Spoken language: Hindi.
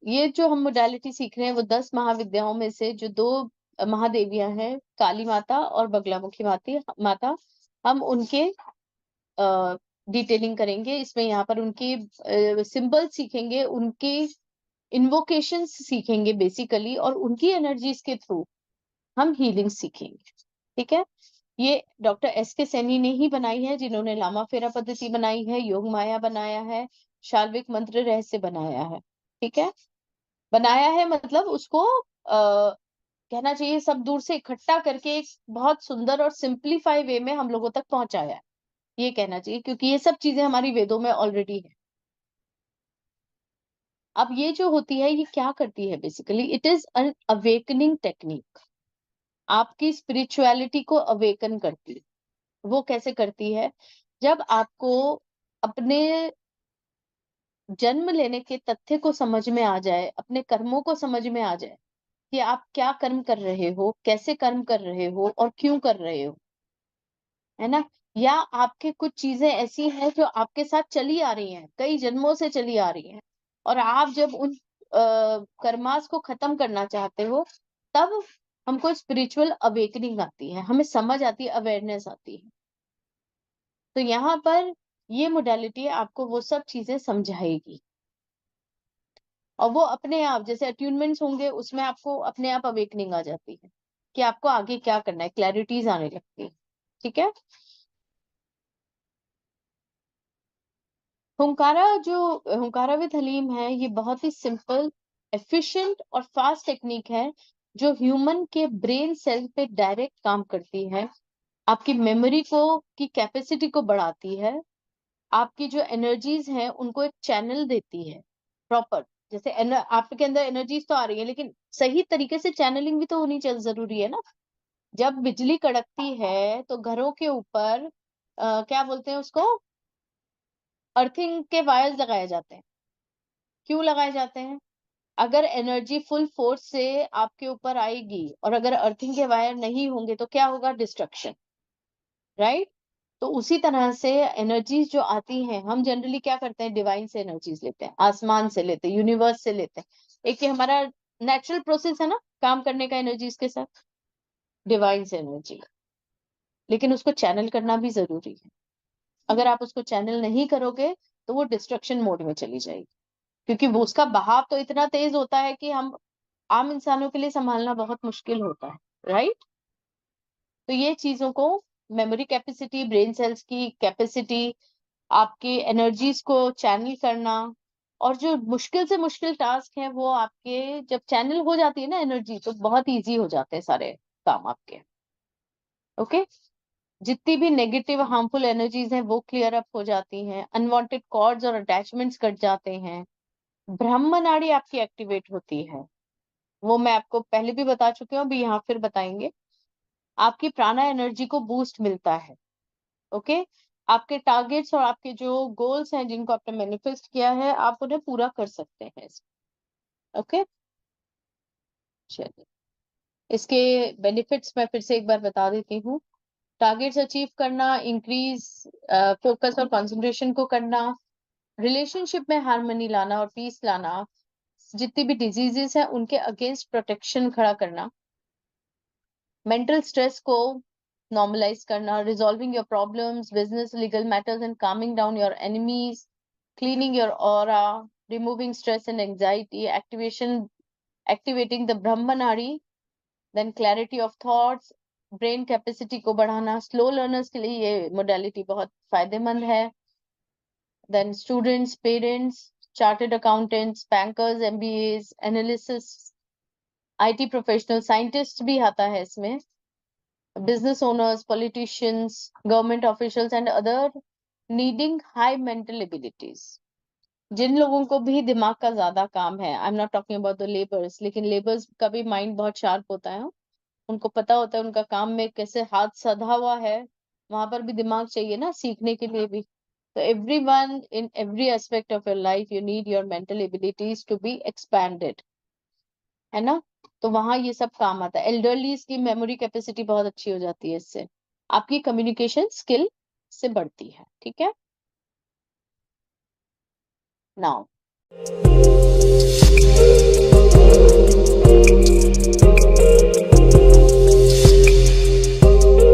ये जो हम मोडालिटी सीख रहे हैं वो 10 महाविद्याओं में से जो 2 महादेवियां हैं, काली माता और बगलामुखी माता, हम उनके डिटेलिंग करेंगे इसमें। यहाँ पर उनकी सिंबल सीखेंगे, उनकी इन्वोकेशंस सीखेंगे बेसिकली, और उनकी एनर्जीज के थ्रू हम हीलिंग सीखेंगे। ठीक है। ये डॉक्टर एस के सैनी ने ही बनाई है, जिन्होंने लामा फेरा पद्धति बनाई है, योग माया बनाया है, शाल्विक मंत्र रहस्य बनाया है। ठीक है। बनाया है मतलब उसको कहना चाहिए सब दूर से इकट्ठा करके एक बहुत सुंदर और सिंप्लीफाई वे में हम लोगों तक पहुंचाया है, ये कहना चाहिए, क्योंकि ये सब चीजें हमारी वेदों में ऑलरेडी है। अब ये जो होती है ये क्या करती है basically, it is an awakening technique. आपकी स्पिरिचुअलिटी को अवेकन करती है। वो कैसे करती है? जब आपको अपने जन्म लेने के तथ्य को समझ में आ जाए, अपने कर्मों को समझ में आ जाए कि आप क्या कर्म कर रहे हो, कैसे कर्म कर रहे हो और क्यों कर रहे हो, है ना। या आपके कुछ चीजें ऐसी हैं जो आपके साथ चली आ रही हैं, कई जन्मों से चली आ रही हैं, और आप जब उन कर्मास को खत्म करना चाहते हो, तब हमको स्पिरिचुअल अवेकनिंग आती है, हमें समझ आती है, अवेयरनेस आती है। तो यहाँ पर ये मोडालिटी आपको वो सब चीजें समझाएगी, और वो अपने आप जैसे अट्यूनमेंट्स होंगे उसमें आपको अपने आप अवेकनिंग आ जाती है कि आपको आगे क्या करना है, क्लैरिटीज आने लगती है। ठीक है। हुंकारा विद हलीम है, ये बहुत ही सिंपल, एफिशिएंट और फास्ट टेक्निक है, जो ह्यूमन के ब्रेन सेल पे डायरेक्ट काम करती है, आपकी मेमोरी को की कैपेसिटी को बढ़ाती है, आपकी जो एनर्जीज हैं उनको एक चैनल देती है प्रॉपर। जैसे आपके अंदर एनर्जीज तो आ रही है, लेकिन सही तरीके से चैनलिंग भी तो होनी चाहिए, जरूरी है ना। जब बिजली कड़कती है तो घरों के ऊपर क्या बोलते हैं उसको, अर्थिंग के वायर्स लगाए जाते हैं। क्यों लगाए जाते हैं? अगर एनर्जी फुल फोर्स से आपके ऊपर आएगी और अगर अर्थिंग के वायर नहीं होंगे तो क्या होगा? Destruction, right. तो उसी तरह से एनर्जीज जो आती हैं, हम जनरली क्या करते हैं, डिवाइन से एनर्जीज लेते हैं, आसमान से लेते हैं, यूनिवर्स से लेते हैं। एक ये हमारा नेचुरल प्रोसेस है ना काम करने का एनर्जीज के साथ, डिवाइन से एनर्जी। लेकिन उसको चैनल करना भी जरूरी है। अगर आप उसको चैनल नहीं करोगे तो वो डिस्ट्रक्शन मोड में चली जाएगी, क्योंकि वो उसका बहाव तो इतना तेज होता है कि हम आम इंसानों के लिए संभालना बहुत मुश्किल होता है, राइट। तो ये चीजों को, मेमोरी कैपेसिटी, ब्रेन सेल्स की कैपेसिटी, आपकी एनर्जीज को चैनल करना, और जो मुश्किल से मुश्किल टास्क है वो आपके जब चैनल हो जाती है ना एनर्जी, तो बहुत इजी हो जाते हैं सारे काम आपके। ओके। जितनी भी नेगेटिव हार्मफुल एनर्जीज हैं वो क्लियर अप हो जाती हैं, अनवांटेड कॉर्ड्स और अटैचमेंट्स कट जाते हैं, ब्रह्म नाड़ी आपकी एक्टिवेट होती है। वो मैं आपको पहले भी बता चुकी हूँ, अभी यहाँ फिर बताएंगे। आपकी प्राणा एनर्जी को बूस्ट मिलता है। ओके। आपके टारगेट्स और आपके जो गोल्स हैं जिनको आपने मैनिफेस्ट किया है, आप उन्हें पूरा कर सकते हैं। ओके। चलिए, इसके बेनिफिट्स मैं फिर से एक बार बता देती हूँ। टारगेट्स अचीव करना, इंक्रीज फोकस और कंसंट्रेशन को करना, रिलेशनशिप में हार्मनी लाना और पीस लाना, जितनी भी डिजीजेस हैं उनके अगेंस्ट प्रोटेक्शन खड़ा करना, मेंटल स्ट्रेस को नॉर्मलाइज करना, resolving your problems, business, legal matters and calming down your enemies, cleaning your aura, removing stress and anxiety, activating the Brahmanadi, then clarity of thoughts, brain capacity को बढ़ाना। स्लो लर्नर्स के लिए ये मोडालिटी बहुत फायदेमंद है। Then students, parents, chartered accountants, bankers, MBAs, analysis, IT professional, scientist भी आता है इसमें, business owners, politicians, government officials and other needing high mental abilities। जिन लोगों को भी दिमाग का ज्यादा काम है, I am not talking about the labours, लेकिन लेबर्स का भी माइंड बहुत शार्प होता है, उनको पता होता है उनका काम में कैसे हाथ सधा हुआ है, वहां पर भी दिमाग चाहिए ना सीखने के लिए भी। तो everyone in every aspect of your life you need your mental abilities to be expanded, है ना। तो वहां ये सब काम आता है। एल्डरलीज की मेमोरी कैपेसिटी बहुत अच्छी हो जाती है इससे, आपकी कम्युनिकेशन स्किल से बढ़ती है। ठीक है। नाउ